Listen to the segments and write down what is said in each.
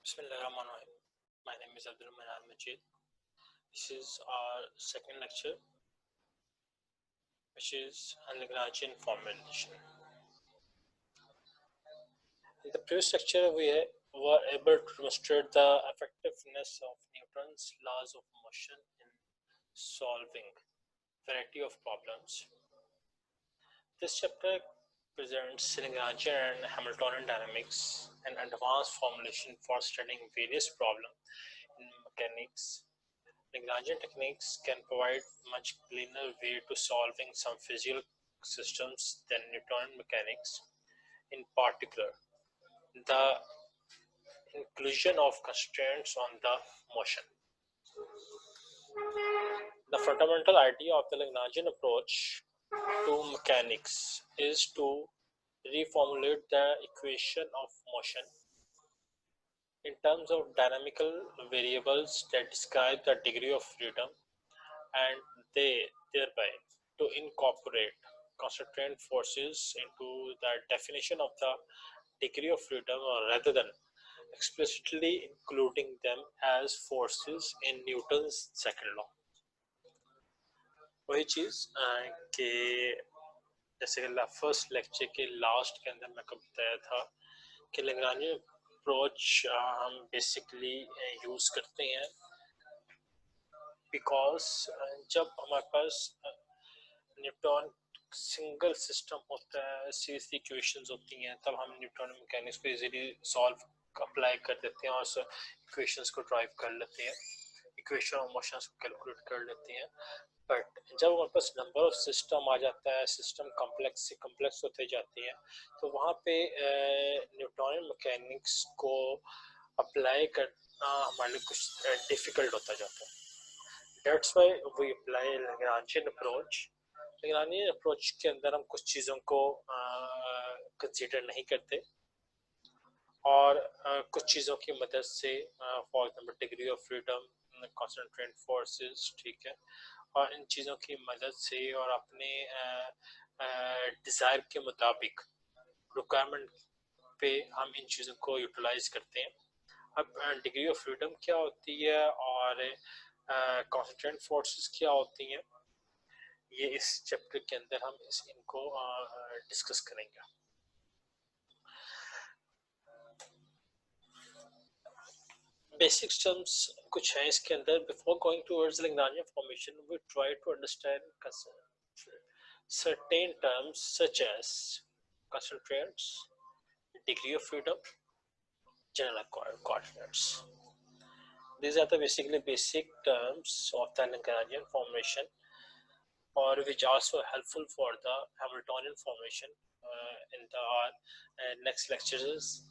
Bismillahirrahmanirrahim. My name is Abdul Manan Majid. This is our second lecture, which is on Lagrangian formulation. In the previous lecture, we were able to demonstrate the effectiveness of Newton's laws of motion in solving variety of problems. This chapter presents Lagrangian and Hamiltonian dynamics, an advanced formulation for studying various problems in mechanics. Lagrangian techniques can provide much cleaner way to solving some physical systems than Newtonian mechanics. In particular, the inclusion of constraints on the motion. The fundamental idea of the Lagrangian approach to mechanics is to reformulate the equation of motion in terms of dynamical variables that describe the degree of freedom, and they thereby to incorporate constraint forces into the definition of the degree of freedom, rather than explicitly including them as forces in Newton's second law. वही चीज कि जैसे कि first lecture के last के अंदर मैं बताया था कि लैग्रांज अप्रोच हम बेसिकली यूज करते हैं बिकॉज जब हमारे पास न्यूटन सिंगल सिस्टम होता है, सीरीज इक्वेशंस होती हैं, तब हम न्यूटन मैकेनिक्स को इजीली सॉल्व अप्लाई कर देते हैं और इक्वेशंस को ड्राइव कर लेते हैं, इक्वेशन ऑफ मोशंस को कैलकुलेट कर लेते हैं. बट जब हमारे पास नंबर ऑफ सिस्टम आ जाता है, सिस्टम कॉम्प्लेक्स से कॉम्प्लेक्स होते जाते हैं, तो वहाँ पे न्यूटन मैकेनिक्स को अप्लाई करना हमारे लिए कुछ डिफिकल्ट होता जाता है. That's why we apply Lagrangian approach. Lagrangian approach के अंदर हम कुछ चीज़ों को कंसीडर नहीं करते और कुछ चीज़ों की मदद से for example degree of freedom, concentrate forces, ठीक है, और इन चीज़ों की मदद से और अपने डिज़ायर के मुताबिक रिक्वायरमेंट पे हम इन चीज़ों को यूटिलाइज करते हैं. अब डिग्री ऑफ फ्रीडम क्या होती है और कॉन्सेंट्रेट फोर्सेस क्या होती हैं, ये इस चैप्टर के अंदर हम इनको डिस्कस करेंगे. बेसिक टर्म्स कुछ हैं इसके अंदर. Before going towards Lagrangian formation, we try to understand certain terms such as concentrates, degree of freedom, general coordinates. These are the basically basic terms of the Lagrangian formation, or which also helpful for the Hamiltonian formation in the next lectures.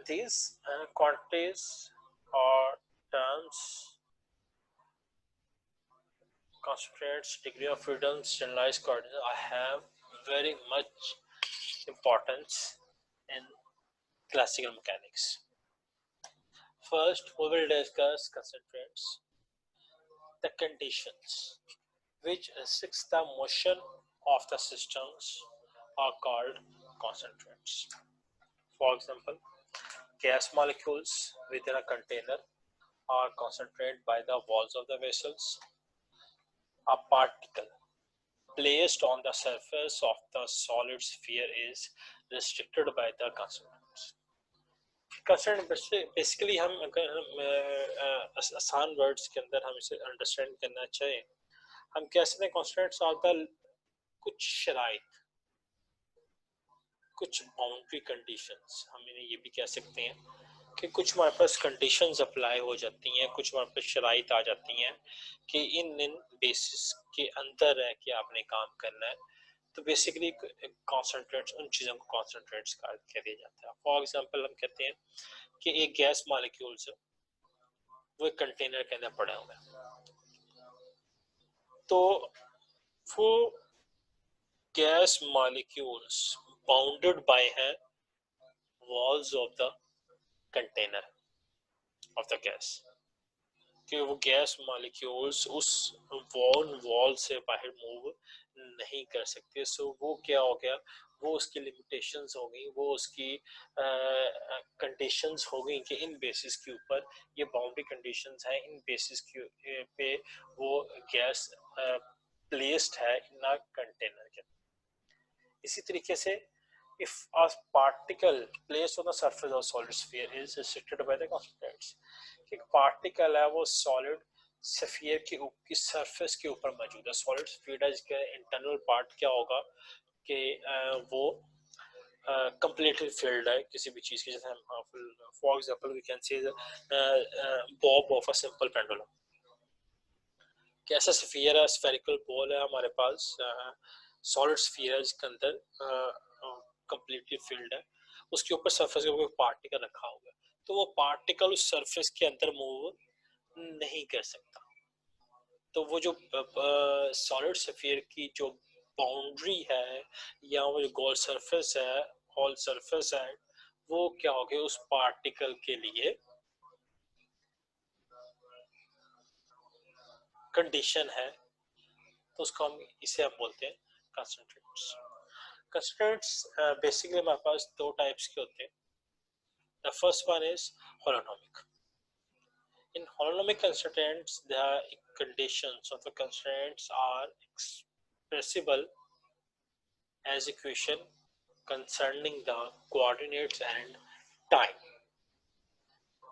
These quantities or terms, constraints, degree of freedom, generalized coordinates, have very much importance in classical mechanics. First, we will discuss constraints. The conditions which restrict the motion of the systems are called constraints. For example, gas molecules within a container are concentrated by the walls of the vessels. A particle placed on the surface of the solid sphere is restricted by the constraints. Constant basically हम आसान words के अंदर हम इसे understand करना चाहें, हम कह सकते हैं कंस्टेंट्स आर द कुछ शराइत, कुछ बाउंड्री कंडीशंस. हम इन्हें ये भी कह सकते हैं कि कुछ हमारे पास कंडीशंस अप्लाई हो जाती हैं, कुछ हमारे पास शराइत आ जाती हैं कि इन बेसिस के अंदर रह के आपने काम करना है. तो बेसिकली कॉन्सेंट्रेट्स, उन चीज़ों को कॉन्सेंट्रेट्स कह दिया जाता है. फॉर एग्जांपल हम कहते हैं कि एक गैस मॉलिक्यूल्स वो एक कंटेनर के अंदर पड़े हुए हैं, तो वो गैस मॉलिक्यूल्स बाउंडेड बाय हैं walls of the container of the gas, कि वो गैस मॉलिक्यूल्स उस वॉल से बाहर मूव नहीं कर सकते। सो वो क्या हो गया, वो उसकी लिमिटेशंस हो गई, वो उसकी कंडीशंस हो गई कि इन बेसिस के ऊपर ये बाउंड्री कंडीशंस है, इन बेसिस के पे वो गैस प्लेस्ड है इन अ कंटेनर के। इसी तरीके से if a particle placed on the surface of solid sphere is restricted by the constraints, कि पार्टिकल है वो सॉलिड स्फीयर की सरफेस के ऊपर मौजूद है। सॉलिड स्फीयर इसका इंटरनल पार्ट क्या होगा कि वो कंप्लीटली फिल्ड है किसी भी चीज की, जैसे हम for example we can say bob of a simple pendulum. कैसा स्फीयर है, स्फेरिकल बॉल है हमारे पास, सॉलिड स्फीयर है जिसके अंदर कंप्लीटली फिल्ड है, उसके ऊपर सरफेस के ऊपर पार्टिकल रखा हुआ है, तो वो पार्टिकल उस सरफेस के अंदर मूव नहीं कर सकता। तो वो जो सॉलिड स्फीयर की जो बाउंड्री है या वो जो गोल सरफेस है, होल सरफेस है, वो क्या हो गया उस पार्टिकल के लिए कंडीशन है, तो उसको हम इसे हम बोलते हैं कंस्ट्रेंट्स। कंस्ट्रेंट्स बेसिकली हमारे पास दो टाइप्स के होते हैं। The first one is holonomic. In holonomic constraints, the conditions of the constraints are expressible as equation concerning the coordinates and time,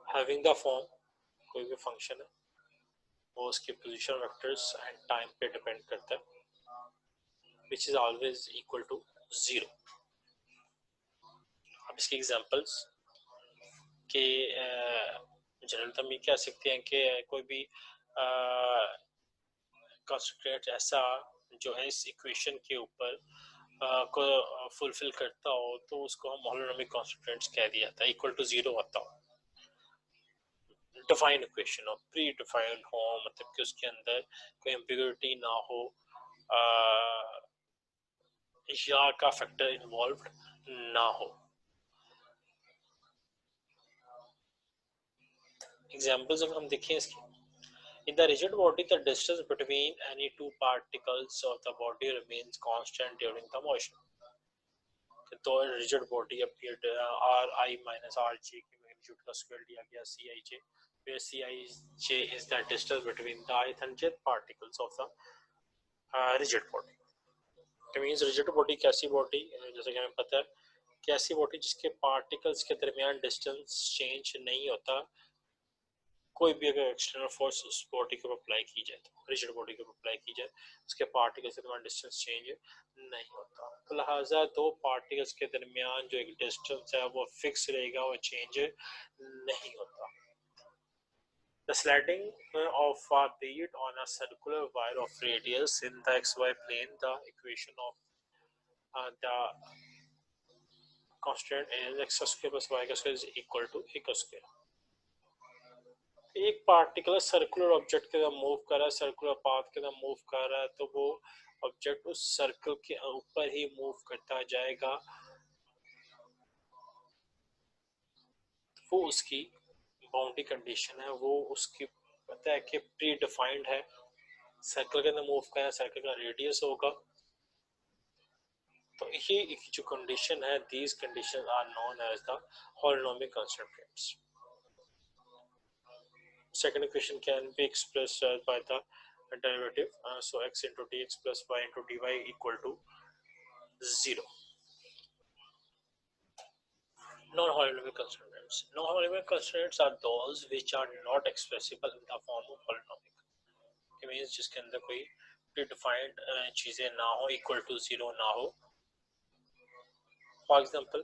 having the form कोई भी फंक्शन है वो उसके पोजीशन वेक्टर्स एंड टाइम पे depend करता है, which is always equal to 0. अब इसके एग्जांपल्स के जनरल हम ये कह सकते हैं कि कोई भी कंस्ट्रेंट ऐसा जो है इस इक्वेशन के ऊपर को फुलफिल करता हो तो उसको हम हॉलोनोमिक कंस्ट्रेंट्स कह दिया जाता है, इक्वल टू 0 होता हो। डिफाइंड इक्वेशन हो, प्री डिफाइंड हो, मतलब कि उसके अंदर कोई एम्बिग्युइटी ना हो या का फैक्टर इन्वॉल्व ना हो। एग्जांपल्स अगर हम देखें इसकी, in the rigid body the distance between any two particles of the body remains constant during the motion. तो rigid body appeared ri minus rj की magnitude का स्क्वायर लिया गया cij, where cij is the distance between the ith and jth particles of the rigid body. It means rigid body कैसी body, जैसे कि हमें पता है कि ऐसी बॉडी जिसके पार्टिकल्स के दरमियान डिस्टेंस चेंज नहीं होता, कोई भी अगर एक्सटर्नल फोर्स उस बॉडी के ऊपर अप्लाई की जाए, तो रिजिड बॉडी के ऊपर अप्लाई की जाए, उसके पार्टिकल्स के दरमियान डिस्टेंस चेंज नहीं होता। तो लिहाजा दो पार्टिकल्स के दरमियान जो एक डिस्टेंस है वो फिक्स रहेगा, वो चेंज नहीं होता। The sliding of a bead on a circular wire of radius in the xy plane, the equation of the constant is x square plus y square is equal to a square. एक particular circular object के अंदर move कर रहा है, circular path के अंदर move कर रहा है, तो वो ऑब्जेक्ट उस सर्कल के ऊपर ही मूव करता जाएगा, वो उसकी बाउंड्री कंडीशन है, वो उसकी पता है कि प्री डिफाइंड है, सर्कल के अंदर मूव कर रहा है, सर्कल का रेडियस होगा, तो ये जो कंडीशन है, these conditions are known as the holonomic constraints. Second equation can be expressed by the derivative, so x into dx plus y into dy equal to 0. Non-holonomic constraints. Non-holonomic constraints are those which are not expressible in the form of holonomic. It means जिसके अंदर कोई predefined चीजें ना हो, equal to 0 ना हो. For example,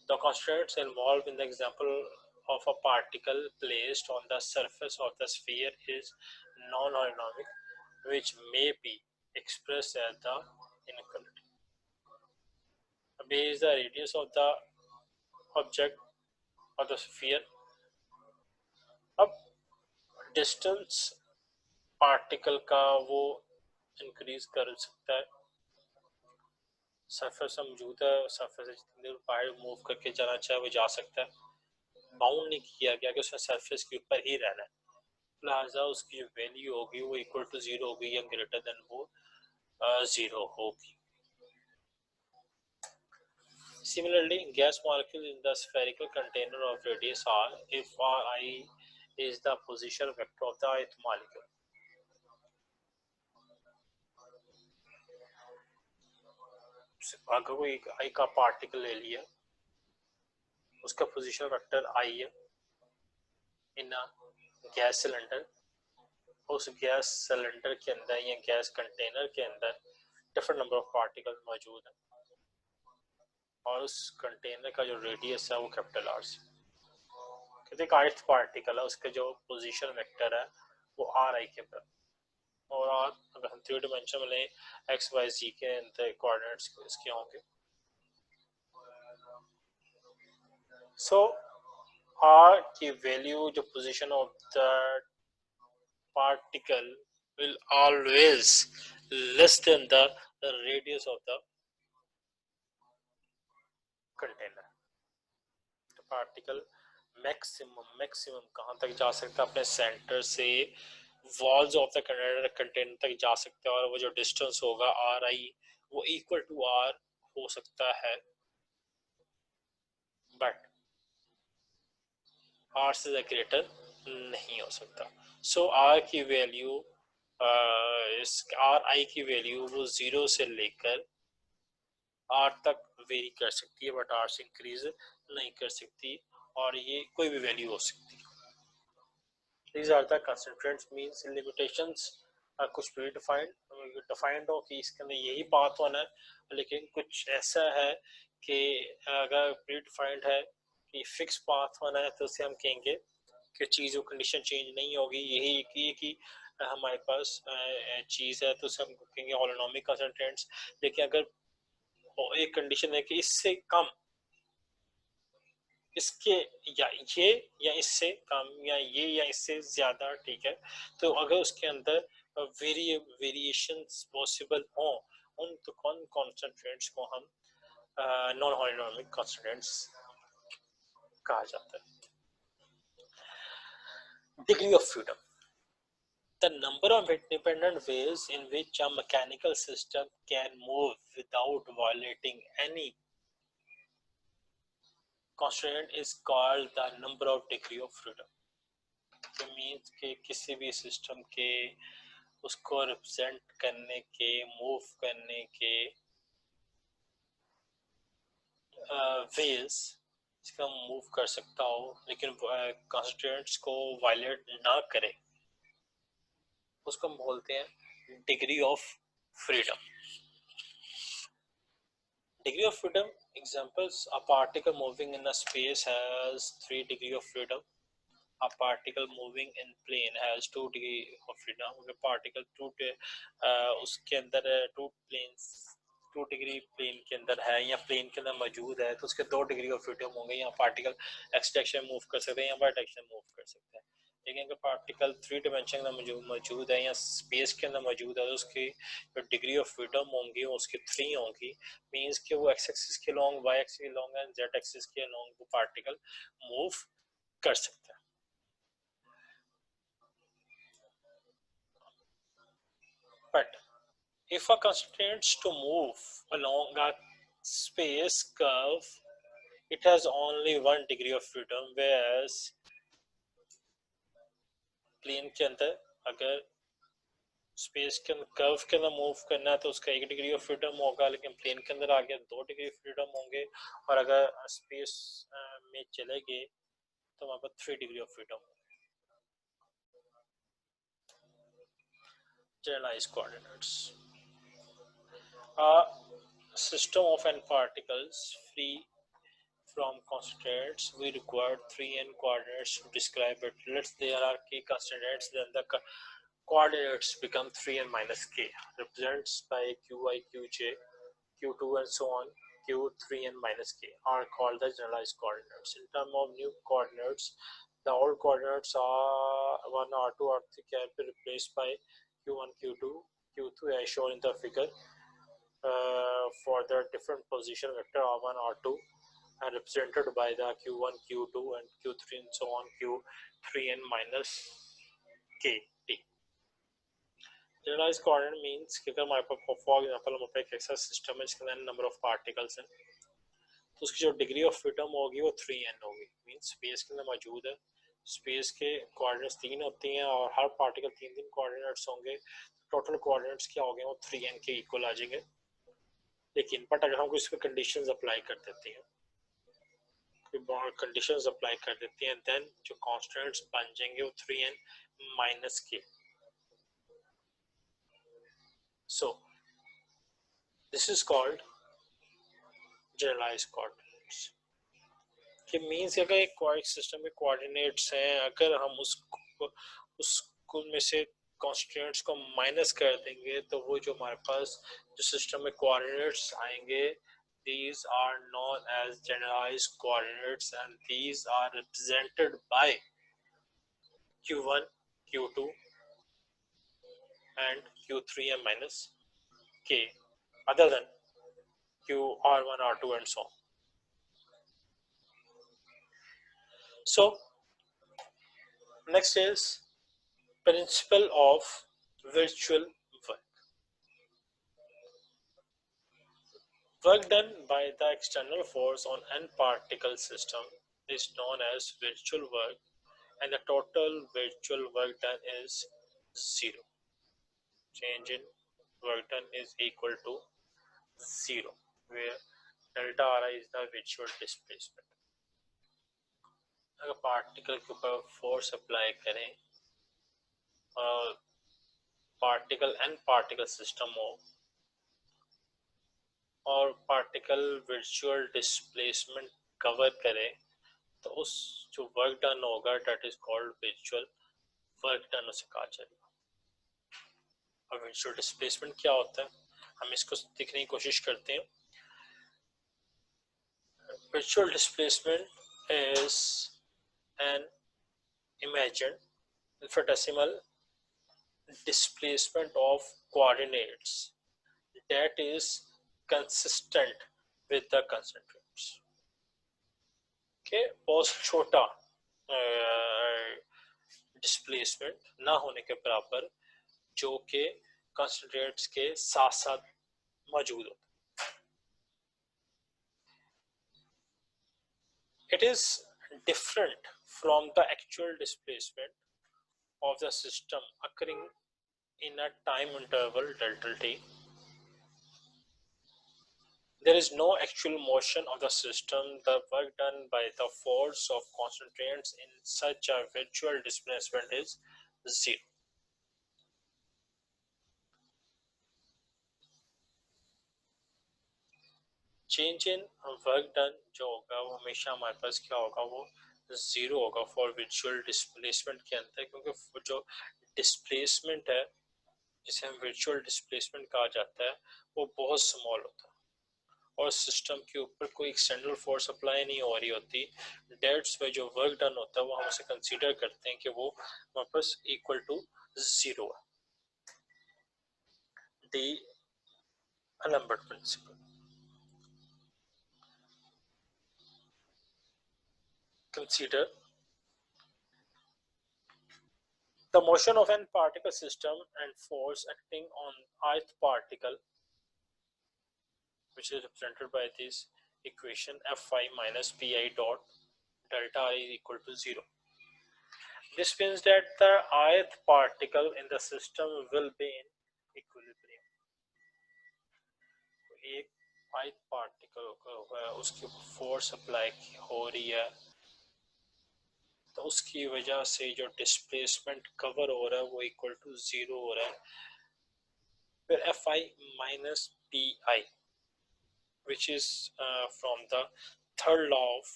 the constraints involved in the example of a particle placed on the surface of the sphere is non-holonomic, which may be expressed as the inequality. B is the radius of the object or the sphere. अब distance particle का वो increase कर सकता है, surface मौजूद है, surface से जितनी देर बाहर मूव करके जाना चाहे वो जा सकता है, बाउंड नहीं किया गया कि उसने सरफेस के ऊपर ही रहना है, लिहाजा उसकी जो वैल्यू होगी वो इक्वल टू 0 होगी या ग्रेटर देन वो 0 होगी. Similarly, gas molecule in the spherical container of radius r, if r I is the position vector of the ith molecule. अगर कोई I का पार्टिकल ले लिया, उसका पोजीशन वेक्टर I है इन गैस सिलेंडर, उस गैस सिलेंडर के अंदर या गैस कंटेनर के अंदर डिफरेंट नंबर ऑफ पार्टिकल मौजूद हैं और उस कंटेनर का जो रेडियस है वो कैपिटल आर से. कहते हैं ith पार्टिकल है, उसका जो पोजीशन वेक्टर है वो आर आई के पर, और अगर हम 3 डिमेंशन में लें एक्स वाई जी के अंदर कोऑर्डिनेट्स इसके होंगे. सो आर की वैल्यू जो position of the particle will always less than the radius of the container. तो पार्टिकल मैक्सिमम कहाँ तक जा सकता है? अपने सेंटर से वॉल्स ऑफ द कंटेनर तक जा सकता है, और वो जो डिस्टेंस होगा आर आई वो इक्वल टू आर हो सकता है, बट आर से ग्रेटर नहीं हो सकता. सो आर की वैल्यू इस आर आई की वैल्यू वो 0 से लेकर आर तक वेरी कर सकती है, बट आर से इंक्रीज नहीं कर सकती, और ये कोई भी वैल्यू हो सकती है. These are the constraints, means limitations कुछ प्री डिफाइंड हो कि इसके अंदर यही बात होना है, लेकिन कुछ ऐसा है कि अगर प्री डिफाइंड है कि फिक्स पाथ होना है तो उसे हम कहेंगे कि चीज़ वो कंडीशन चेंज नहीं होगी. यही कि हमारे पास चीज़ है तो उसे हम कहेंगे हॉलोनॉमिक कंस्ट्रेंट्स. लेकिन अगर एक कंडीशन है कि इससे कम, इसके या ये या इससे कम या ये या इससे ज्यादा, ठीक है, तो अगर उसके अंदर वेरिएशंस पॉसिबल हो उन तो कौन कॉन्स्टेंट्स को हम नॉन हॉलोनॉमिक कॉन्स्टेंट्स कहा जाता है. Degree of freedom, the number of independent ways in which a mechanical system can move without violating any constraint is called the number of degree of freedom. It means कि किसी भी system के उसको represent करने के, move करने के veg इसका मूव कर सकता हो लेकिन कंस्ट्रेंट्स को वायलेट ना करे, उसको हम बोलते हैं degree of freedom. Degree of freedom examples: a particle moving in a space has 3 degree of freedom. A particle moving in plane has 2 degree of freedom. अगर particle उसके अंदर 2 planes 2 डिग्री प्लेन के अंदर है या प्लेन के अंदर मौजूद है तो उसके 2 डिग्री ऑफ फ्रीडम होंगे. यहाँ पार्टिकल एक्स डायरेक्शन मूव कर सकते हैं या वाई डायरेक्शन मूव कर सकते हैं. लेकिन अगर पार्टिकल 3 डिमेंशन में मौजूद है या स्पेस के अंदर मौजूद है तो उसकी जो डिग्री ऑफ फ्रीडम होंगी उसकी 3 होंगी. मीन्स कि वो एक्स एक्सिस के लॉन्ग, वाई एक्सिस के लॉन्ग एंड जेड एक्सिस के लॉन्ग वो पार्टिकल मूव कर सकता है. But if a constraint to move along a space curve, it has only 1 degree of freedom, whereas plane के अंदर अगर स्पेस के कर्व के अंदर मूव करना है तो उसका 1 डिग्री ऑफ फ्रीडम होगा, लेकिन प्लेन के अंदर आ गया 2 डिग्री फ्रीडम होंगे, और अगर स्पेस में चले गए तो वहां पर 3 degree of freedom. Generalized coordinates. A system of n particles free from constraints, we require 3n coordinates to describe it. Let's there are k constraints, then the coordinates become 3n minus k, represents by qi, qj, q2 and so on. q3n minus k are called the generalized coordinates. In terms of new coordinates, the old coordinates are 1 r2 r3 can be replaced by q1 q2 q2 as shown in the figure for the different position vector r1 r2 and represented by the q1 q2 and q3 and so on q3n minus k t. Generalised coordinate means कि अगर हमारे पास for example हमारे पास एक ऐसा system है जिसके अंदर number of particles हैं, तो उसकी जो डिग्री ऑफ फ्रीडम होगी वो 3n होगी। मींस स्पेस के अंदर मौजूद है, स्पेस के कोऑर्डिनेट्स 3 होती हैं और हर पार्टिकल 3 कोऑर्डिनेट्स होंगे, टोटल कोऑर्डिनेट्स क्या हो गए वो 3n के इक्वल आ जाएंगे। लेकिन बट अगर हम इसमें कंडीशंस अप्लाई कर देते हैं, कंडीशंस अप्लाई कर देते हैं, देन जो कांस्टेंट्स बन जाएंगे वो 3n minus k. So this is called generalised coordinates. कि मीन्स अगर एक सिस्टम के कोऑर्डिनेट्स हैं, अगर हम उसको में से कॉन्स्टेंट्स को माइनस कर देंगे तो वो जो हमारे पास जो सिस्टम में कोऑर्डिनेट्स आएंगे, these are known as generalized coordinates and these are represented by q1, q2 and q3 and minus k other than q r1, r2 and so on. So next is principle of virtual work. Work done by the external force on n particle system is known as virtual work, and the total virtual work done is zero. Change in work done is equal to zero, where delta r is the virtual displacement. अगर particle के ऊपर force apply करें और particle n particle system हो और particle virtual displacement cover करे, तो उस जो वर्क डन होगा that is called virtual work done उसे कहा जाएगा। अब वर्चुअल डिस्प्लेसमेंट क्या होता है, हम इसको देखने की कोशिश करते हैं। Virtual displacement is an imagined infinitesimal displacement of coordinates that is consistent with the concentrates। बहुत छोटा डिस्प्लेसमेंट ना होने के बराबर जो के कंसंट्रेट्स के साथ साथ मौजूद होता है। It is different from the actual displacement of the system occurring in a time interval delta t. There is no actual motion of the system. The work done by the force of concentrates in such a virtual displacement is zero. Change in work done जो होगा वो हमेशा हमारे पास क्या होगा, वो zero होगा for virtual displacement के अंदर, क्योंकि जो डिस्प्लेसमेंट है जिसे हम वर्चुअल डिस्प्लेसमेंट कहा जाता है वो बहुत स्मॉल होता है और सिस्टम के ऊपर कोई एक्सटर्नल फोर्स अप्लाई नहीं हो रही होती। डेट्स पे जो वर्क डन होता है वो हम उसे कंसीडर करते हैं कि वो हमारे पास इक्वल टू जीरो है। D'Alembert principle. Consider the motion of an particle system and force acting on ith particle, which is represented by this equation Fi minus Pi dot delta R is equal to 0. This means that the ith particle in the system will be in equilibrium. एक ith particle होगा उसके ऊपर force apply हो रही है, तो उसकी वजह से जो डिस्प्लेसमेंट कवर हो रहा है वो इक्वल टू जीरो हो रहा है। फिर Fi minus Pi, which is from the third law of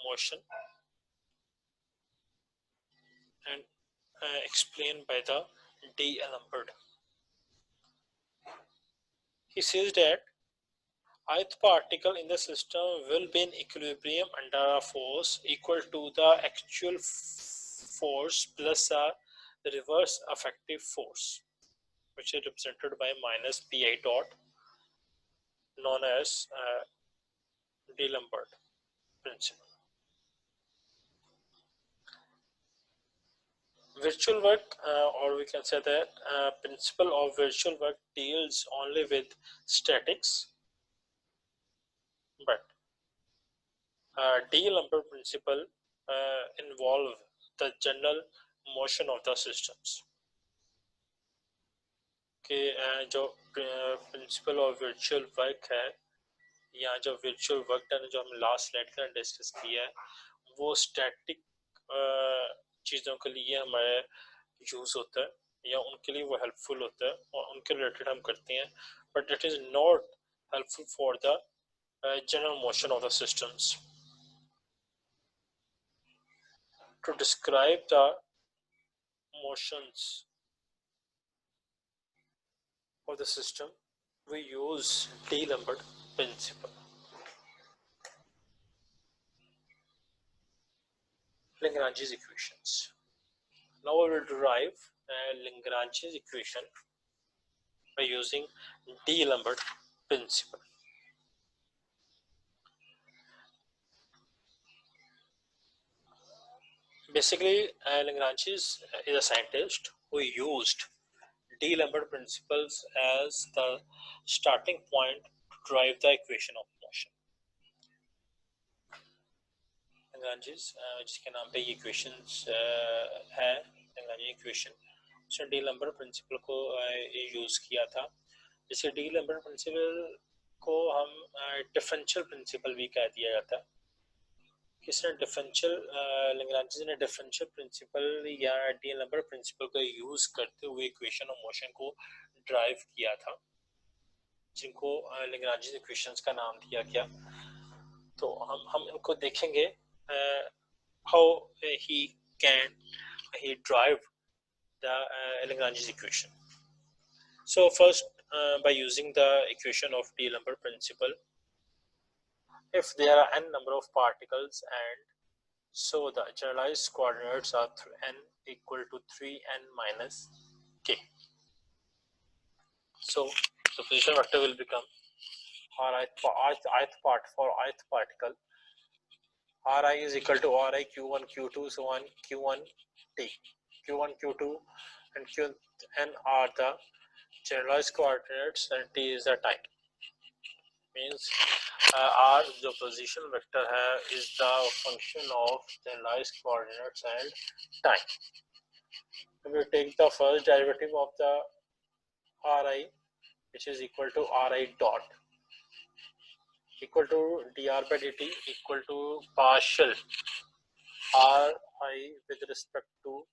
motion and explained by the D'Alembert. He says that ith particle in the system will be in equilibrium under a force equal to the actual force plus a reverse effective force, which is represented by minus Pi dot, known as D'Alembert principle. Virtual work, or we can say that principle of virtual work deals only with statics, but D-lumber principle involve the general motion of the systems. कि जो principle of virtual work है या जो virtual work है जो हम last slide का discuss किया है वो स्टैटिक चीज़ों के लिए हमारे यूज़ होता है या उनके लिए वो हेल्पफुल होता है और उनके रिलेटेड हम करते हैं but it is not helpful for the general motion of the systems. To describe the motions of the system, we use D-Lambert principle. Lagrange's equations. Now we will derive Lagrange's equation by using D-Lambert principle. Basically, Lagrange is a scientist who used D-Lambert principles as the starting point to derive the equation of motion. Lagrange's जिसके नाम पे ये equations है Lagrange equation उसने D-Lambert principle को use किया था जिसे D-Lambert principle को हम डिफरेंशियल प्रिंसिपल भी कह दिया जाता है किसने डिफरेंशियल लैग्रांज ने डिफरेंशियल प्रिंसिपल या D-Lambert प्रिंसिपल का यूज करते हुए इक्वेशन ऑफ मोशन को ड्राइव किया था जिनको लैग्रांज इक्वेशंस का नाम दिया गया तो हम इनको देखेंगे how he drive the Lagrange's equation. So first by using the equation of D-Lambert principle, if there are n number of particles and so the generalized coordinates are n equal to 3n minus k. So the position vector will become ith part for ith particle Ri is equal to Ri Q1 Q2 so on Q1 T. Q1 Q2 and Qn are the generalized coordinates and T is the time. Means R जो position vector है is the function of generalized coordinates and time. We take the first derivative of the Ri which is equal to Ri dot equal to dr by dt equal to partial Ri with respect to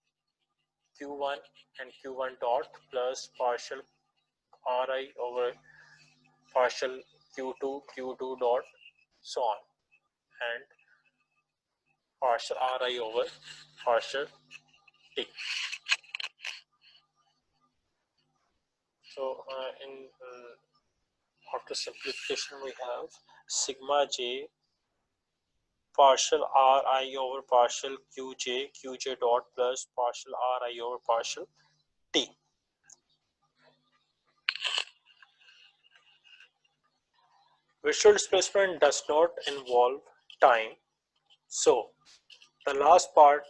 Q1 and Q1 dot plus partial Ri over partial Q2 Q2 dot so on and partial Ri over partial T. So in after simplification we have sigma j partial Ri over partial Qj dot plus partial Ri over partial T. Visual displacement does not involve time, so the last part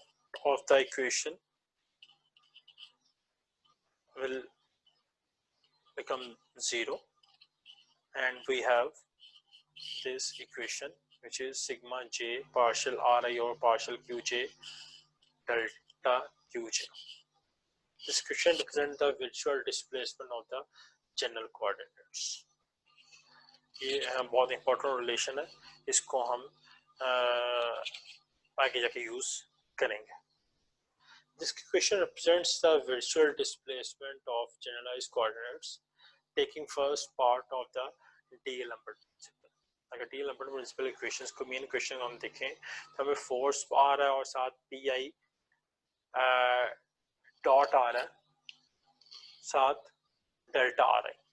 of the equation will become 0 and we have this equation which is sigma j partial Ri over partial Qj delta Qj. This equation represents the visual displacement of the general coordinates. ये बहुत important relation है इसको हम आगे जाके use करेंगे. This equation represents the visual displacement of generalized coordinates taking first part of the D-Lambert principle. अगर D-Lambert principle equations को मेन इक्वेशन हम देखें तो हमें फोर्स आ रहा है और साथ pi डॉट आ रहा है साथ डेल्टा आ रहा है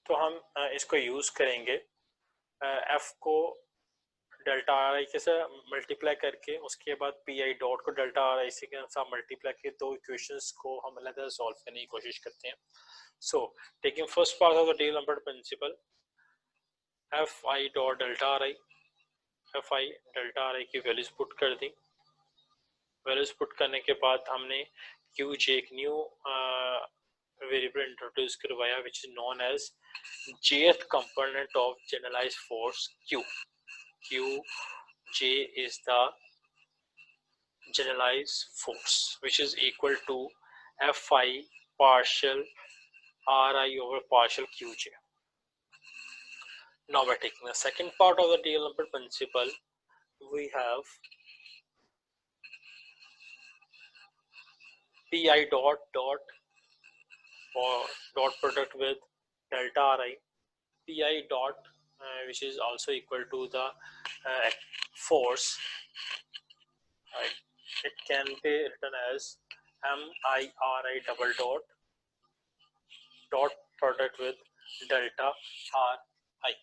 तो हम इसको यूज करेंगे F को डेल्टा आर आई के साथ मल्टीप्लाई करके उसके बाद पी आई डॉट को डेल्टा आर आई से साथ मल्टीप्लाई के दो इक्वेशंस को हम अलग सॉल्व करने की कोशिश करते हैं. So taking first part of the D-Lambert principle F I dot delta R I की वैल्यूज पुट कर दी वैल्यूज पुट करने के बाद हमने qj एक न्यू वेरिएबल इंट्रोड्यूस करवाया which is known as jth component of generalized force q. qj is the generalized force which is equal to fi partial ri over partial qj. Now we're taking the second part of the D'Alembert principle. We have pi dot or dot product with delta ri, pi dot which is also equal to the force. Right? It can be written as miri double dot product with delta ri.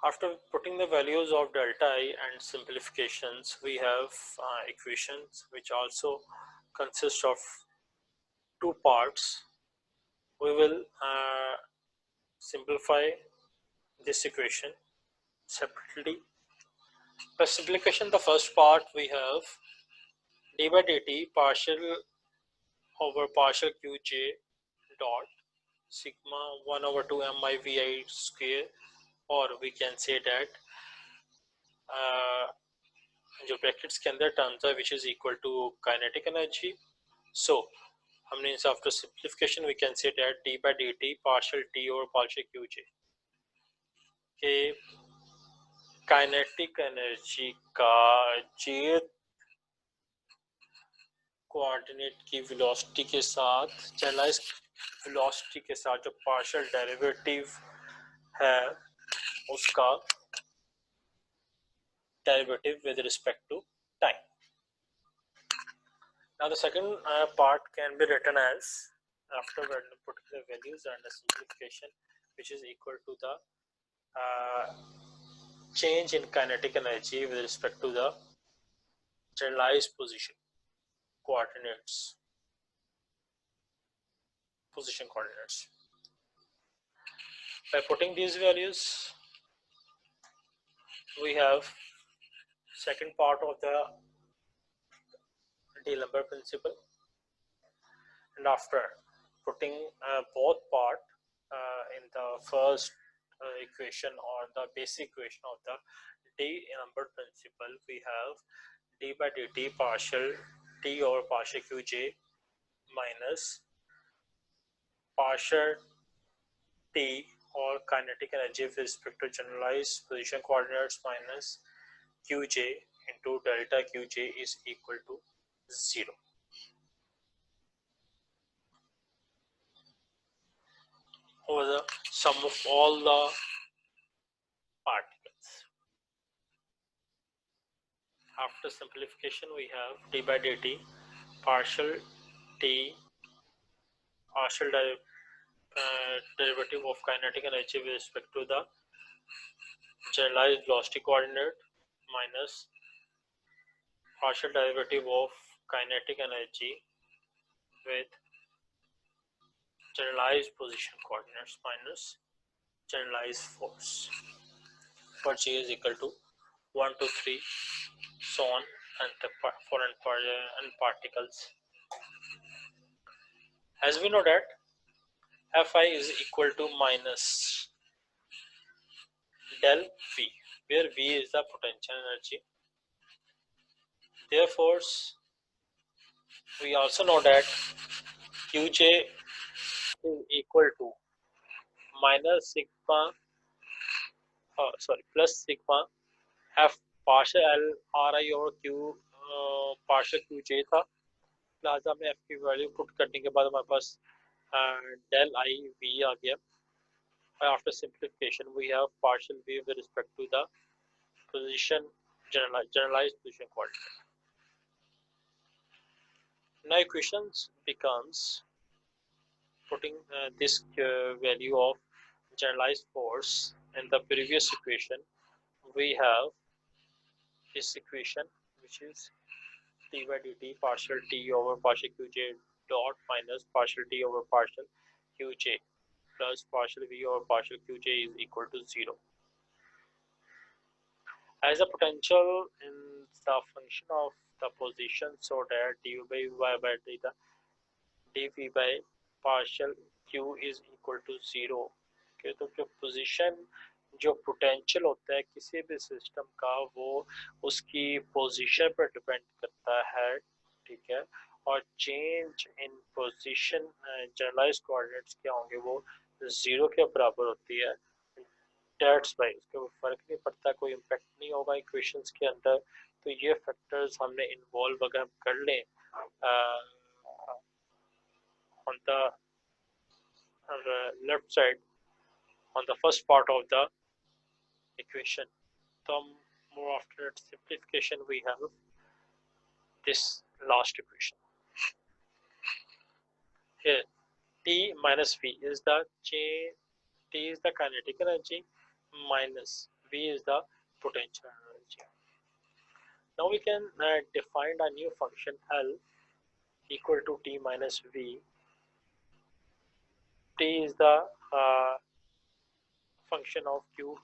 After putting the values of delta I and simplifications, we have equations which also consist of two parts. We will simplify this equation separately. By simplification, the first part we have d by dt partial over partial qj dot sigma 1 over 2 mivi square, or we can say that जो brackets के अंदर terms है which is equal to kinetic energy. So हमने इस after simplification we can say that d by dt partial t over partial qj के kinetic energy का j coordinate की velocity के साथ जनरलाइज्ड वेलोसिटी के साथ जो पार्शियल डेरिवेटिव है उसका derivative with respect to time. Now the second part can be written as, after putting the values and the simplification, which is equal to the change in kinetic energy with respect to the generalized position coordinates. By putting these values, we have second part of the D'Alembert principle, and after putting both part in the first equation or the basic equation of the D'Alembert principle, we have d by dt partial t over partial qj minus partial t or kinetic energy with respect to generalized position coordinates minus qj into delta qj is equal to 0. Over the sum of all the particles. After simplification, we have d by dt partial t partial derivative of kinetic energy with respect to the generalized velocity coordinate minus partial derivative of kinetic energy with generalized position coordinates minus generalized force for g is equal to 1 to 3 so on and foreign and particles. As we know that Fi is equal to minus del V, where V is the potential energy. Therefore, we also know that Qj is equal to minus sigma, plus sigma F partial L Ri over Q partial Qj था. लिहाजा में F की value put करने के बाद हमारे पास del I V आ गया. After simplification, we have partial V with respect to the position generalized position coordinate. Now equations becomes putting this value of generalized force in the previous equation. We have this equation which is d by dt partial t over partial qj dot minus partial t over partial qj plus partial v over partial qj is equal to 0. as a potential in the function of the position, so that dv by y by the dv by partial q is equal to 0। okay, तो जो position जो potential होता है किसी भी system का वो उसकी पोजीशन पर डिपेंड करता है, ठीक है। और change in position generalise coordinates क्या होंगे, वो 0 के बराबर होती है। डेट्स बाई उसके कोई फर्क नहीं पड़ता, कोई इम्पेक्ट नहीं होगा इक्वेशंस के अंदर। तो ये फैक्टर्स हमने इन्वॉल्व अगर हम कर लें on the left side, on the first part of the equation, so more after its simplification we have this last equation here. T minus V is the T is the kinetic energy minus V is the potential energy. Now we can define a new function L equal to T minus V. T is the function of Q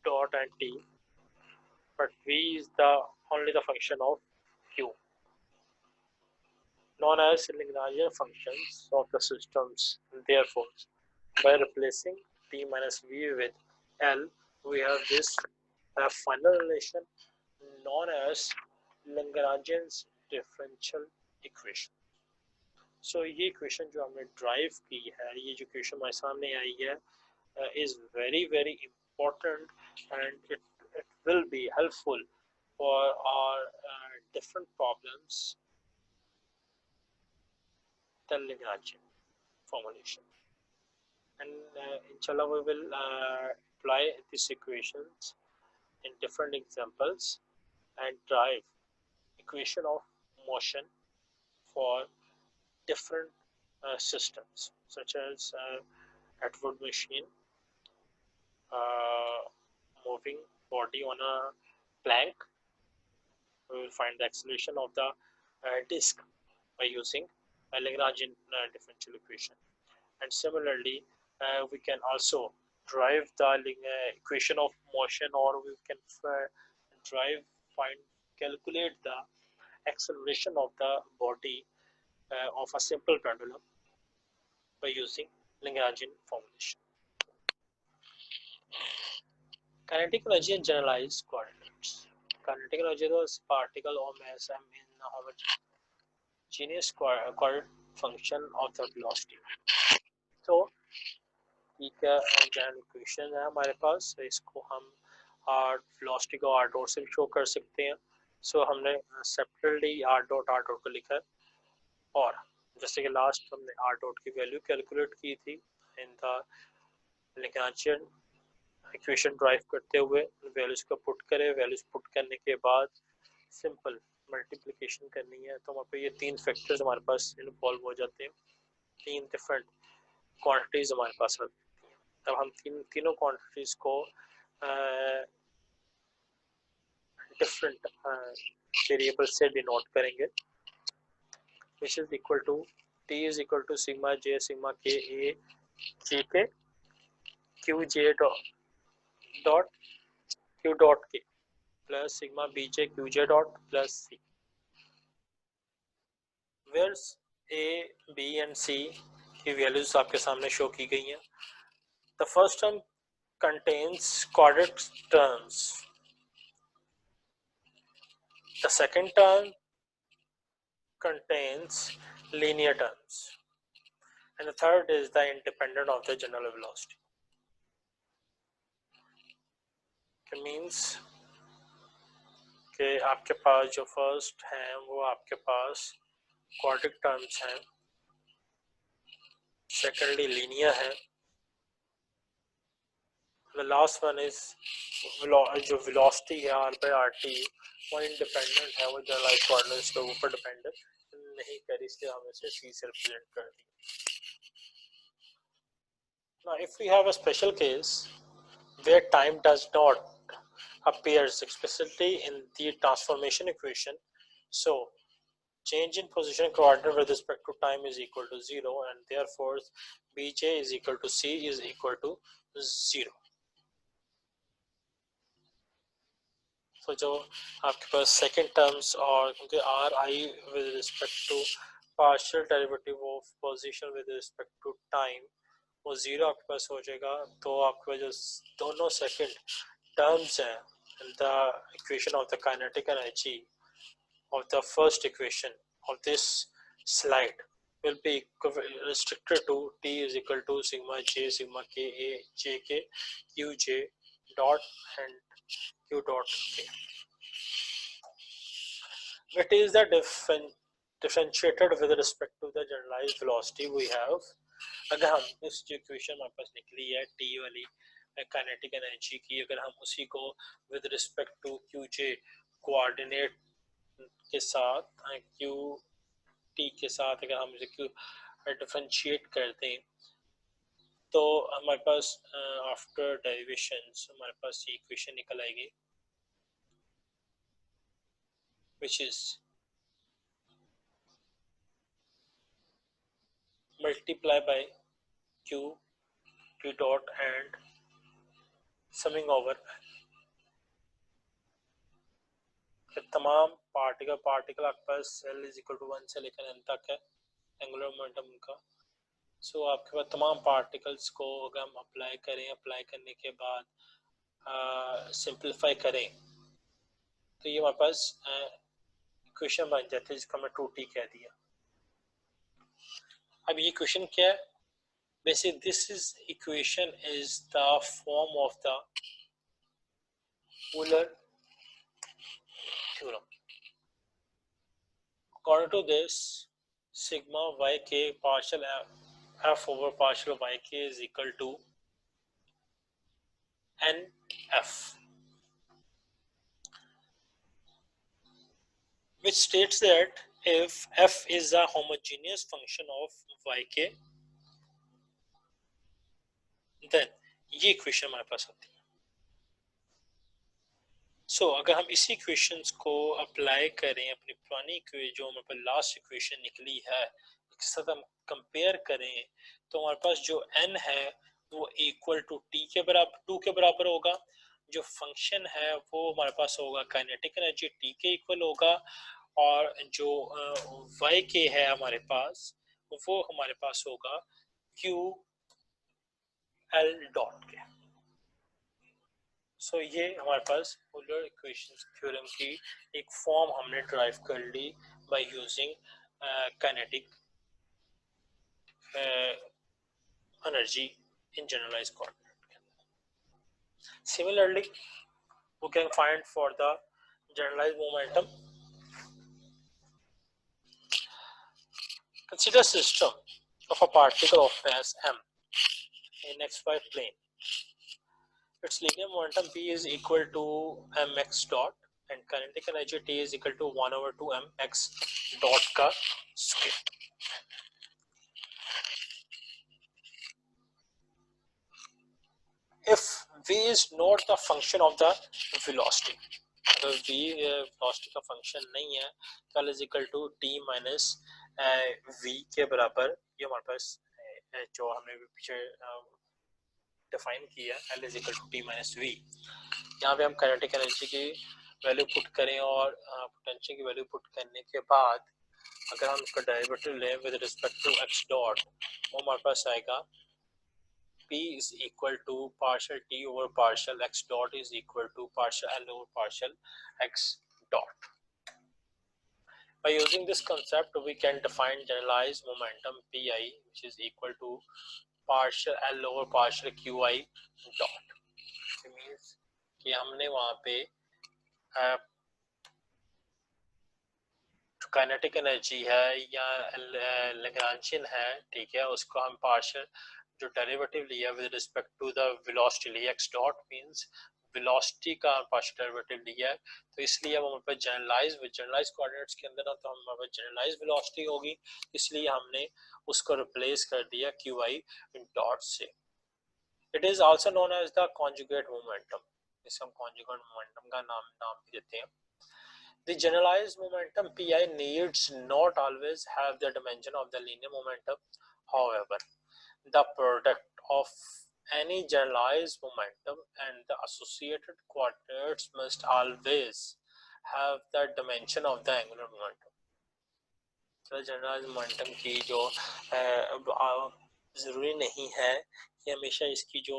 dot and T, but V is the only the function of Q, known as Lagrangian functions of the systems. Therefore, by replacing T minus V with L, we have this final relation known as Lagrangian's differential equation. So ये equation जो हमने drive की है, ये जो equation हमारे सामने आई है, is very important, and it will be helpful for our different problems than Lagrangian formulation. And inshallah we will apply these equations in different examples and drive equation of motion for different systems such as Atwood machine, moving body on a plank. We will find the acceleration of the disk by using a Lagrangian differential equation. And similarly, we can also drive the equation of motion, or we can calculate the acceleration of the body of a simple pendulum by using Lagrangian formulation. Kinetic energy and generalized coordinates. Kinetic energy is particle or mass m in a homogeneous coordinate function of the velocity. तो ठीक है, general equation है हमारे पास, इसको हम velocity को R dot से show कर सकते हैं। सो हमने सेपरेटली आर डॉट को लिखा है, और जैसे कि लास्ट हमने आर डॉट की वैल्यू कैलकुलेट की थी in the Lagrangian equation drive करते हुए, वैल्यूज को पुट करें, वैल्यूज पुट करने के बाद सिंपल मल्टीप्लिकेशन करनी है, तो हमारे पे ये तीन फैक्टर्स हमारे पास इन्वॉल्व हो जाते हैं, तीन डिफरेंट क्वांटिटीज हमारे पास आती हैं। तब हम तीनों क्वांटिटीज को डिफरेंट वेरिएबल से डिनोट करेंगे, which is equal to T is equal to sigma j sigma k a g k q j dot q dot k plus sigma b j q j dot plus c, where a b and c की values आपके सामने show की गई हैं। The first term contains coordinate terms, the second term contains linear terms, and the third is the independent of the general velocity. It means कि आपके पास जो फर्स्ट हैं वो आपके पास क्वाड्रिक टर्म्स हैं, सेकेंडली लीनियर है, द लास्ट वन इज जो वेलोसिटी है आर बाई आर टी, वो इंडिपेंडेंट है, वो जनरलाइज्ड कोऑर्डिनेट्स के ऊपर डिपेंडेंट नहीं कर, इसलिए हम इसे सी से रिप्रेजेंट कर देंगे। Now if we have a special case where time does not appears explicitly in the transformation equation, so change in position coordinate with respect to time is equal to 0, and therefore bj is equal to c is equal to 0. तो जो आपके पास second terms और क्योंकि R I with respect to partial derivative of position with respect to time वो जीरो आपके पास हो जाएगा। तो आपके पास जो दोनों सेकंड टर्म्स हैं the equation of the kinetic energy of the first equation of this slide will be restricted to T is equal to sigma j sigma k a j k q j dot and q dot k. It is the differentiated with respect to the generalized velocity we have. अगर हम इस जो equation हमारे पास निकली है T वाली kinetic energy की, अगर हम उसी को with respect to Q J coordinate के साथ क्यू टी के साथ अगर हम इसे डिफरेंशिएट कर दें तो हमारे पास आफ्टर डेरिवेशंस हमारे पास ये इक्वेशन निकल आएगी which is multiply by Q T dot and summing over तमाम पार्टिकल आपके पास L इज इक्वल टू 1 से लेकर n तक है एंगुलर मोमेंटम का। सो आपके पास तमाम पार्टिकल्स को अगर हम अप्लाई करने के बाद सिंप्लीफाई करें तो ये हमारे पास इक्वेशन बन जाती है जिसका मैं 2t कह दिया। अब ये इक्वेशन क्या है? Basic this is equation is the form of the Euler theorem. According to this, sigma yk partial f over partial yk is equal to nf, which states that if f is a homogeneous function of yk, then ये equation हमारे पास आती है। सो अगर हम इसी equations को apply करें अपनी पुरानी जो हमारे पास लास्ट इक्वेशन निकली है इसके साथ हम कंपेयर करें तो हमारे पास जो n है वो इक्वल टू t के बराबर 2 के बराबर होगा। जो फंक्शन है वो हमारे पास होगा काइनेटिक एनर्जी t के इक्वल होगा और जो y के है हमारे पास वो हमारे पास होगा q l डॉट के। सो ये हमारे पास पोलर इक्वेशंस थ्योरम की एक फॉर्म हमने ड्राइव कर ली by using kinetic energy in generalized coordinate. Similarly, we can find for the generalized momentum. Consider system of a particle of mass m in xy plane. Its linear momentum p is equal to mx dot and kinetic energy t is equal to 1 over 2 mx dot का square. If v is not the function of the velocity, अगर v velocity का function नहीं है तो L is equal to t minus v के बराबर, ये हमारे पास जो हमने पीछे डिफाइन किया L is equal to t minus v। यहाँ पे हम काइनेटिक एनर्जी की वैल्यू पुट करें और पोटेंशियल की वैल्यू पुट करने के बाद अगर हम इसका डेरिवेटिव लें with respect to x dot वो हमारे पास आएगा p is equal to partial t over partial x dot is equal to partial L over partial x dot. By using this concept, we can define generalized momentum Pi, which is equal to partial L over partial Qi dot. It means कि हमने वहाँ पे kinetic energy है या Lagrangian है, ठीक है, उसको हम पार्शियल जो डेरिवेटिव लिया with respect to the velocity लिया x डॉट मींस वेलोसिटी का पार्शियल डेरिवेटिव लिया है तो इसलिए हम हमारे पास जनरलाइज कोऑर्डिनेट्स के अंदर ना तो हमारे पास जनरलाइज वेलोसिटी होगी, इसलिए हमने उसको रिप्लेस कर दिया qi डॉट से। It is also known as the conjugate momentum, इसे हम कॉन्जुगेट मोमेंटम का नाम भी देते हैं। The generalized momentum Pi needs not always have the dimension of the linear momentum. However, the product of any generalized momentum and the associated coordinates must always have the dimension of the angular momentum. तो generalise momentum की जो ज़रूरी नहीं है कि हमेशा इसकी जो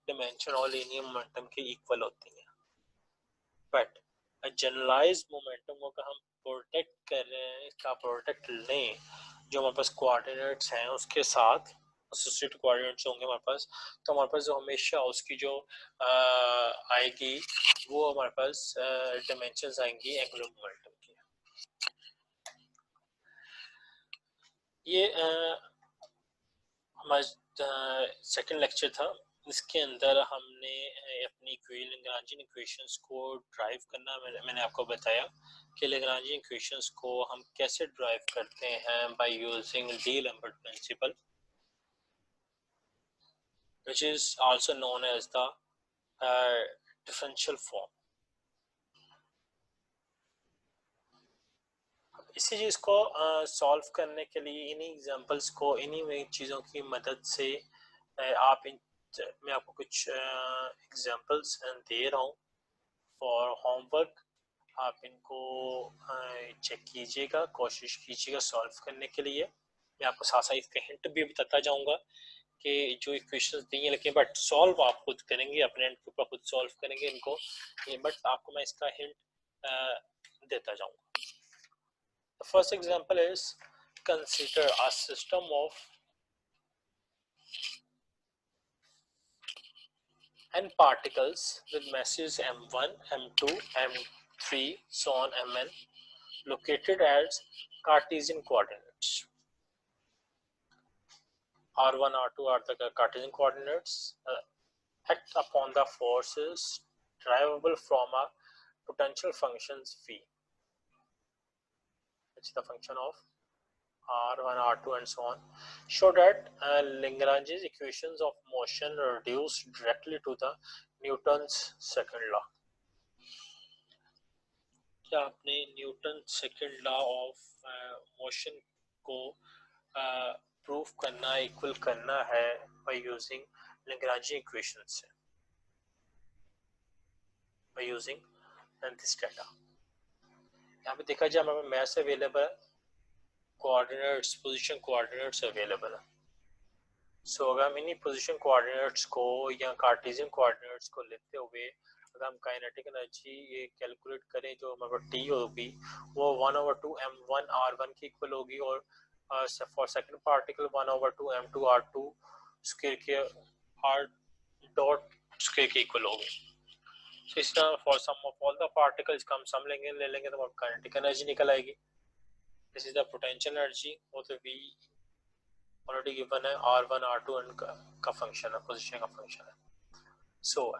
डिमेंशन और लीनियर मोमेंटम के इक्वल होती है, बट जनरलाइज मोमेंटम को अगर हम प्रोटेक्ट कर रहे हैं, इसका प्रोटेक्ट लें जो हमारे पास कोऑर्डिनेट्स हैं उसके साथ एसोसिएटेड कोऑर्डिनेट्स होंगे हमारे पास, तो हमारे पास जो हमेशा उसकी जो आएगी वो हमारे पास डिमेंशंस आएंगी एंगुलर मोमेंटम की। ये हमारा सेकंड लेक्चर था, इसके अंदर हमने अपनी लैग्रांजियन इक्वेशंस को ड्राइव करना, मैंने आपको बताया कि लैग्रांजियन इक्वेशंस को हम कैसे ड्राइव करते हैं by using d'Alembert principle which is also known as the differential form। इसी चीज़ को सॉल्व करने के लिए इन्हीं एग्जांपल्स को, इन्हीं चीज़ों की मदद से मैं आपको कुछ एग्जांपल्स दे रहा हूँ फॉर होमवर्क। आप इनको चेक कीजिएगा, कोशिश कीजिएगा सॉल्व करने के लिए। मैं आपको साथ साथ इसका हिंट भी बताता जाऊंगा कि जो इक्वेशंस दी हैं, लेकिन बट सॉल्व आप खुद करेंगे, अपने एंड के ऊपर खुद सॉल्व करेंगे इनको, बट आपको मैं इसका हिंट देता जाऊंगा। The first example is consider a system of n particles with masses m1, m2, m3, so on mn, located as Cartesian coordinates. R1, R2 are the Cartesian coordinates. Act upon the forces derivable from a potential functions v, which is the function of R1, R2 and so on. Show that Lagrange's equations of motion reduce directly to the Newton's second law। क्या आपने Newton second law of motion को proof करना, equal करना है by using Lagrange equations से, by using this data. यहाँ पे देखा जाए हमारे मैथ्स अवेलेबल है, कोऑर्डिनेट्स, पोजीशन कोऑर्डिनेट्स अवेलेबल है। सो अगर हम इन्हीं पोजीशन कोऑर्डिनेट्स को या कार्टेशियन कोऑर्डिनेट्स को लेते हुए अगर हम काइनेटिक एनर्जी ये कैलकुलेट करें, जो हमारे पास टी होगी वो 1/2 m1 r1 की इक्वल होगी, और for second particle 1/2 m2 r2 square के r डॉट स्क्वायर के इक्वल होगी। तो इस तरह for sum of all the particles का हम सम ले लेंगे तो काइनेटिक एनर्जी निकल आएगी। This is the potential energy, वो तो v ऑलरेडी गिवन है, r1 r2 का फंक्शन है, पोजीशन का फंक्शन है। सो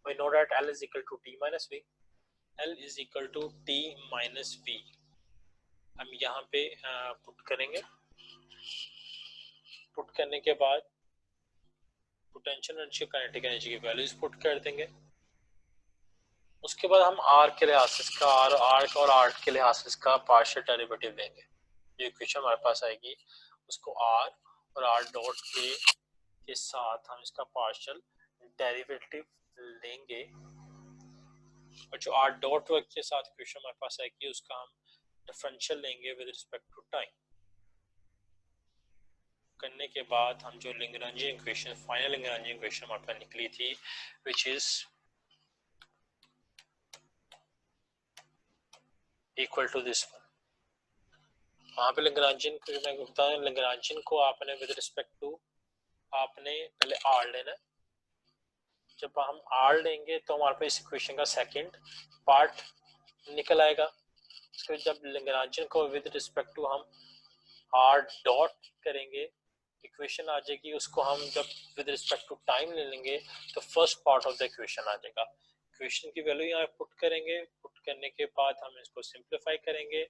we know that L is equal to T minus V, L is equal to T minus V। हम यहाँ पे पुट करेंगे, पुट करने के बाद पोटेंशियल एनर्जी, काइनेटिक एनर्जी की वैल्यूज पुट कर देंगे। उसके बाद हम R के लिहाज से इसका R और R के लिहाज से इसका पार्शियल डेरिवेटिव लेंगे। जो इक्वेशन हमारे पास आएगी उसको R और R डॉट के साथ हम इसका पार्शियल डेरिवेटिव लेंगे, और जो R डॉट वर्क के साथ इक्वेशन हमारे पास आएगी उसका हम डिफरेंशियल लेंगे विद रिस्पेक्ट टू टाइम। करने के बाद हम जो Lagrangian equation, final Lagrangian equation हमारे पास निकली थी, which is equal to this one. वहाँ पे लैग्रांजियन को मैं बता दूं, लैग्रांजियन को आपने विद रिस्पेक्ट टू आपने पहले R लेना है। जब हम R लेंगे तो हमारे पास इस इक्वेशन का सेकंड पार्ट निकल आएगा। फिर जब लैग्रांजियन को विद रिस्पेक्ट टू हम R डॉट करेंगे, इक्वेशन आ जाएगी, उसको हम जब विद रिस्पेक्ट टू टाइम ले लेंगे तो first part of the equation आ जाएगा। इक्वेशन की वैल्यू यहाँ पुट करेंगे, पुट करने के बाद हम इसको सिंप्लीफाई करेंगे।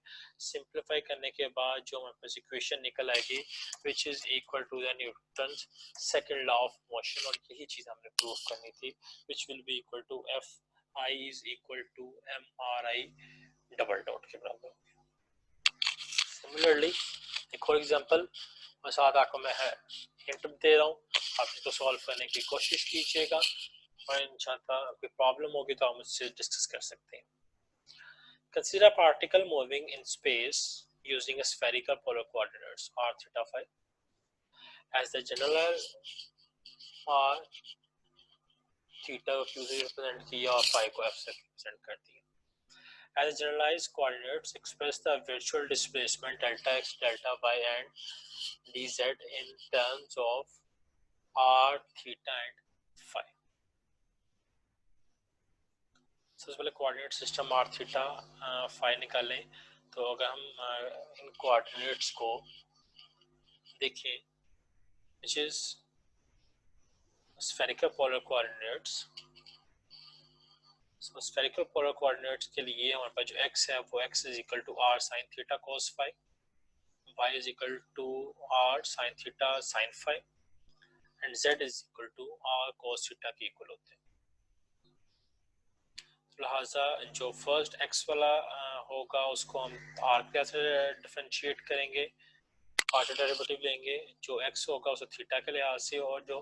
सिंप्लीफाई करने के बाद जो हमारे पास इक्वेशन निकल आएगी which is equal to the Newton second law of motion, और यही चीज हमने प्रूव करनी थी, which will be equal to F I is equal to M R I double dot के बराबर। सिमिलरली एक और एग्जांपल मैं साथ आपको मैं हिंट दे रहा हूँ आप इसको सॉल्व करने की कोशिश कीजिएगा और इंशाल्लाह कोई प्रॉब्लम होगी तो आप मुझसे डिस्कस कर सकते हैं. Consider a particle moving in space using a spherical polar coordinates r theta phi as the general r theta को q से represent किया और phi को f से represent कर दिया. As generalized coordinates, express the virtual displacement delta x, delta y, and dz in terms of r, theta, and phi. सबसे पहले coordinate system r, theta, phi निकालें. तो अगर हम इन कोऑर्डिनेट्स को देखें, which is spherical polar coordinates. So spherical polar coordinates के लिए हमारे पास जो x है वो x is equal to r sin theta cos phi, y is equal to r sin theta sin phi, and z is equal to r cos theta के equal होते हैं. लिहाजा जो फर्स्ट x वाला होगा उसको हम r के से डिफरेंशिएट करेंगे, पार्शियल डेरिवेटिव लेंगे. जो x होगा उसे थीटा के लिहाज से, और जो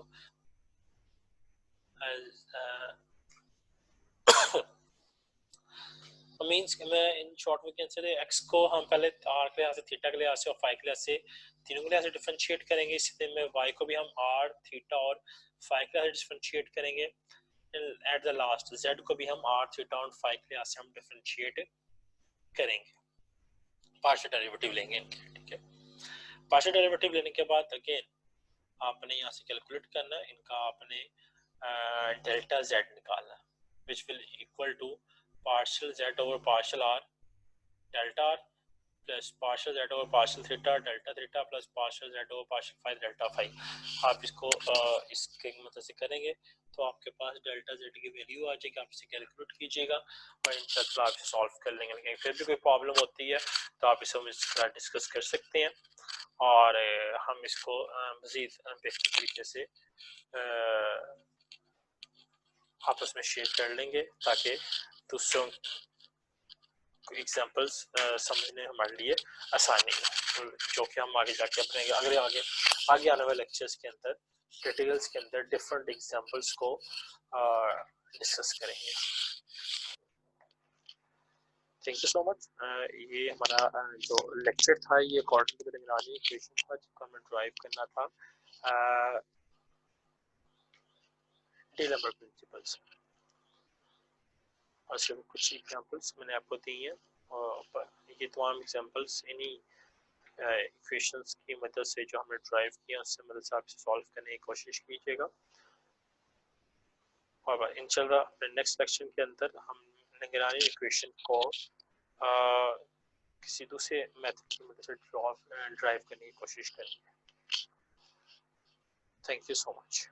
मींस मैं इन शॉर्ट में कैंसिल x को हम पहले r के लिहाज से, थीटा के लिहाज से और phi के लिहाज से, तीनों के लिहाज से डिफरेंशिएट करेंगे. इसी में y को भी हम r, थीटा और phi के लिहाज से डिफरेंशिएट करेंगे. एट द लास्ट z को भी हम r, थीटा और phi के लिहाज से हम डिफरेंशिएट करेंगे, पार्शियल डेरिवेटिव लेंगे इनके. ठीक है. पार्शियल डेरिवेटिव लेने के बाद अगेन आपने यहाँ से कैलकुलेट करना है, इनका आपने डेल्टा z निकालना है, which will equal to partial z over partial r delta r plus partial z over partial theta delta theta plus partial z over partial phi delta phi. आप इसको इसके मदद से करेंगे तो आपके पास डेल्टा z की वैल्यू आ जाएगी. आप इसे कैलकुलेट कीजिएगा और इंशाल्लाह आप इसे सॉल्व कर लेंगे. लेकिन फिर भी कोई प्रॉब्लम होती है तो आप इसे मुझसे डिस्कस कर सकते हैं और हम इसको मज़ीद बेहतर तरीके से आपस में शेयर कर लेंगे ताकि दूसरों एग्जांपल्स समझने हमारे लिए आसानी हो, जो कि हम आगे जाके अपने आगे आने वाले लेक्चर्स के अंदर, ट्यूटोरियल्स के अंदर डिफरेंट एग्जांपल्स को डिस्कस करेंगे. Thank you so much. ये हमारा जो लेक्चर था ये क्वाड्रेटिक रेक्टेंगुलर इक्वेशन था जिसको हमें ड्राइव करना था टेलर प्रिंसिपल्स. और सिर्फ कुछ एग्जांपल्स मैंने आपको दी हैं और ये तमाम एग्जांपल्स इन्हीं इक्वेशंस की मदद से जो हमने ड्राइव किया उससे मदद से आप इसे सॉल्व करने की कोशिश कीजिएगा. और इंशाल्लाह नेक्स्ट लेक्चर के अंदर हम निगरानी इक्वेशन को किसी दूसरे मेथड की मदद से ड्राइव करने की कोशिश करेंगे. Thank you so much.